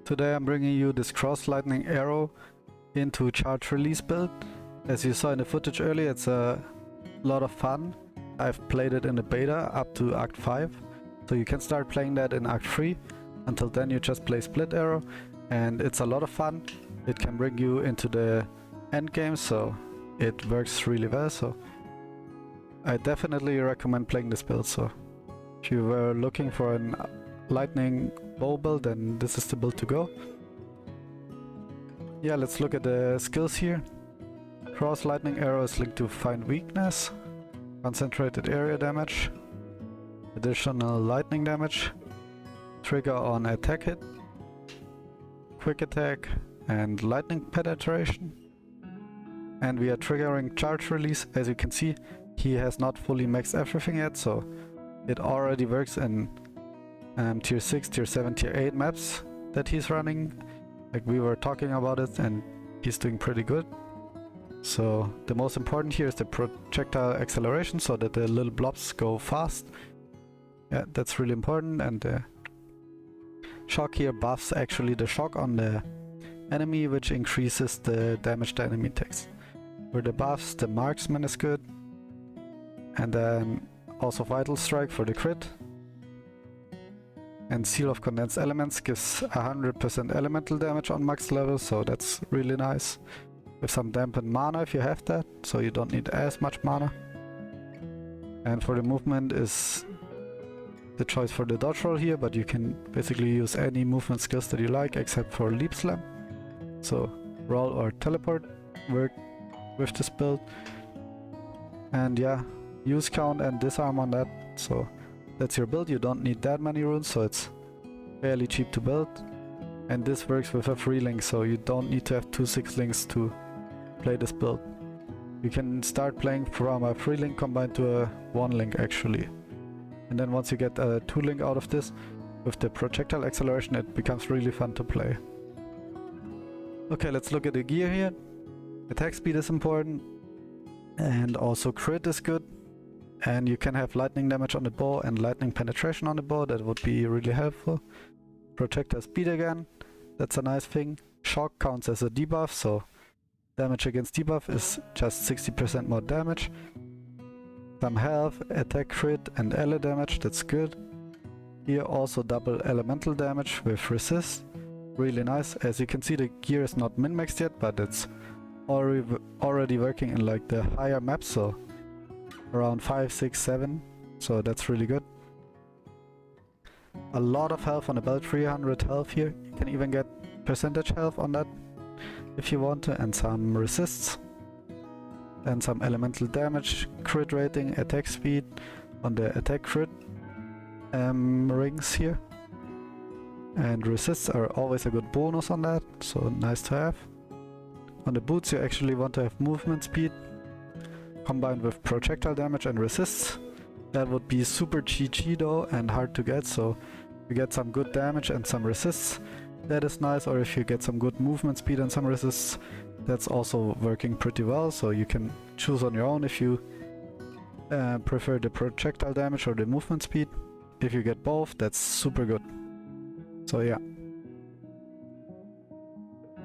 Today I'm bringing you this cross lightning arrow into charge release build. As you saw in the footage earlier, it's a lot of fun. I've played it in the beta up to Act 5, so you can start playing that in Act 3. Until then you just play split arrow and it's a lot of fun. It can bring you into the end game, so it works really well. So I definitely recommend playing this build. So if you were looking for a lightning bow build, then this is the build to go. Yeah, let's look at the skills here. Cross lightning arrow is linked to find weakness, concentrated area damage, additional lightning damage, trigger on attack hit, quick attack, and lightning penetration. And we are triggering charge release. As you can see, he has not fully maxed everything yet, so it already works in tier 6, tier 7, tier 8 maps that he's running. Like we were talking about it, and he's doing pretty good. So the most important here is the projectile acceleration, so that the little blobs go fast. Yeah, that's really important. And the shock here buffs actually the shock on the enemy, which increases the damage the enemy takes. For the buffs, the marksman is good, and then also vital strike for the crit. And seal of condensed elements gives 100% elemental damage on max level, so that's really nice. With some dampened mana if you have that, so you don't need as much mana. And for the movement is the choice for the dodge roll here, but you can basically use any movement skills that you like except for leap slam. So roll or teleport work with this build. And yeah, use count and disarm on that, so that's your build. You don't need that many runes, so it's fairly cheap to build. And this works with a free link, so you don't need to have 2 6 links to play this build. You can start playing from a free link combined to a 1 link actually. And then once you get a 2 link out of this, with the projectile acceleration, it becomes really fun to play. Okay, let's look at the gear here. Attack speed is important, and also crit is good. And you can have lightning damage on the bow and lightning penetration on the bow. That would be really helpful. Projectile speed again, that's a nice thing. Shock counts as a debuff, so damage against debuff is just 60% more damage. Some health, attack crit and ele damage, that's good. Here also double elemental damage with resist, really nice. As you can see, the gear is not min-maxed yet, but it's already working in like the higher maps, so around 5, 6, 7, so that's really good. A lot of health on about 300 health here. You can even get percentage health on that if you want to, and some resists. Then some elemental damage, crit rating, attack speed on the attack crit rings here. And resists are always a good bonus on that, so nice to have. On the boots you actually want to have movement speed combined with projectile damage and resists. That would be super GG though and hard to get, so you get some good damage and some resists, that is nice. Or if you get some good movement speed and some resists, that's also working pretty well, so you can choose on your own if you prefer the projectile damage or the movement speed. If you get both, that's super good. So yeah.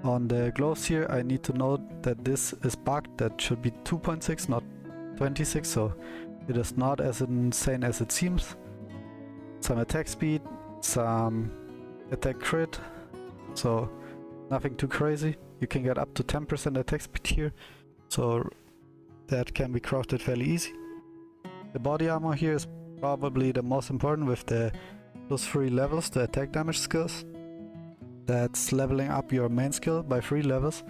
On the gloves here, I need to note that this is bugged. That should be 2.6, not 26, so it is not as insane as it seems. Some attack speed, some attack crit, so nothing too crazy. You can get up to 10% attack speed here, so that can be crafted fairly easy. The body armor here is probably the most important, with the +3 levels, the attack damage skills. That's leveling up your main skill by 3 levels.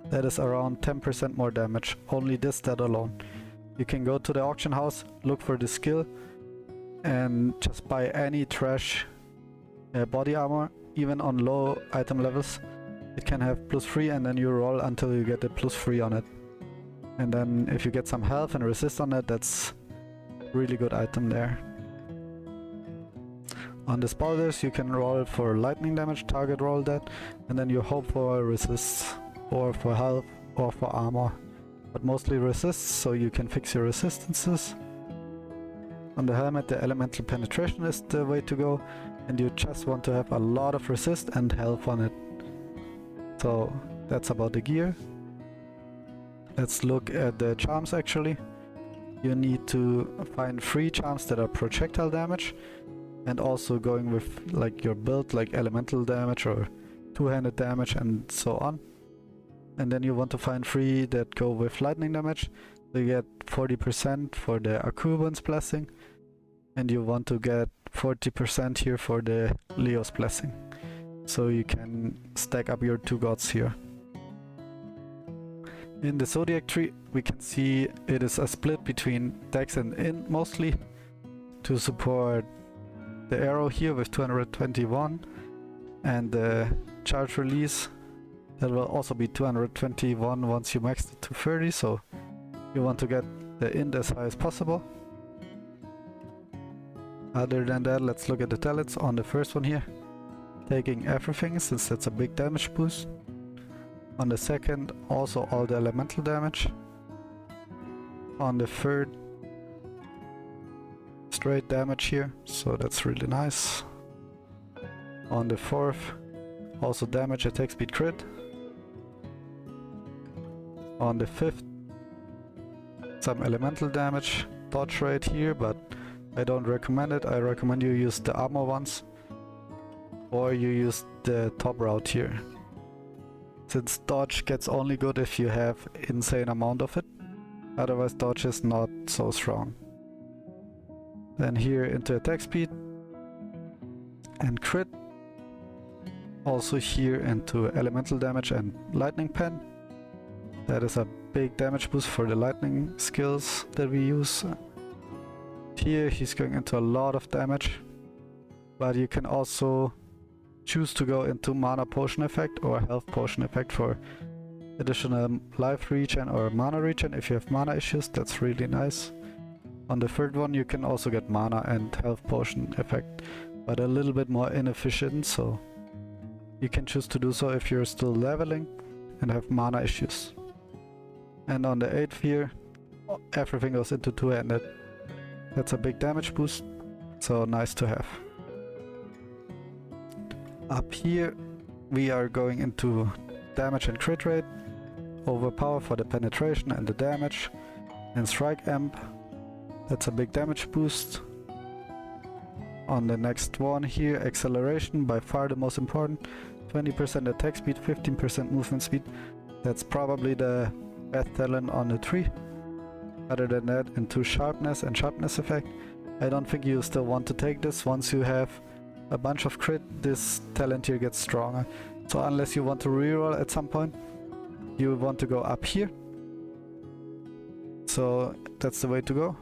That is around 10% more damage, only this stat alone. You can go to the auction house, look for the skill, and just buy any trash body armor, even on low item levels. It can have +3, and then you roll until you get a +3 on it. And then if you get some health and resist on it, that's really good item there. On the spoilers you can roll for lightning damage, target roll that, and then you hope for resists, or for health, or for armor. But mostly resists, so you can fix your resistances. On the helmet, the elemental penetration is the way to go, and you just want to have a lot of resist and health on it. So that's about the gear. Let's look at the charms actually. You need to find 3 charms that are projectile damage, and also going with like your build, like elemental damage or two-handed damage and so on. And then you want to find 3 that go with lightning damage. So you get 40% for the Akuban's blessing, and you want to get 40% here for the Leo's blessing. So you can stack up your 2 gods here. In the Zodiac tree, we can see it is a split between Dex and Int mostly, to support the arrow here with 221, and the charge release that will also be 221 once you max it to 30, so you want to get the Int as high as possible. Other than that, let's look at the talents on the first one here. Taking everything, since that's a big damage boost. On the second, also all the elemental damage. On the third, straight damage here, so that's really nice. On the fourth, also damage, attack speed, crit. On the fifth, some elemental damage, dodge rate here, but I don't recommend it. I recommend you use the armor ones, or you use the top route here, since dodge gets only good if you have insane amount of it, otherwise dodge is not so strong. Then here into attack speed and crit, also here into elemental damage and lightning pen. That is a big damage boost for the lightning skills that we use. Here he's going into a lot of damage, but you can also choose to go into mana potion effect or health potion effect for additional life regen or mana regen if you have mana issues. That's really nice. On the third one you can also get mana and health potion effect, but a little bit more inefficient, so you can choose to do so if you're still leveling and have mana issues. And on the 8th here, everything goes into two-handed. That's a big damage boost, so nice to have. Up here we are going into damage and crit rate, overpower for the penetration and the damage, and strike amp. That's a big damage boost. On the next one here, acceleration, by far the most important. 20% attack speed, 15% movement speed. That's probably the best talent on the tree. Other than that, into sharpness and sharpness effect. I don't think you still want to take this. Once you have a bunch of crit, this talent here gets stronger. So unless you want to reroll at some point, you want to go up here. So that's the way to go.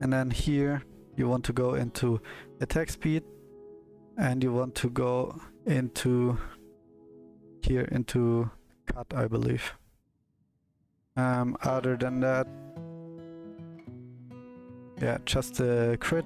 And then here you want to go into attack speed, and you want to go into here into cut, I believe. Other than that, yeah, just the crit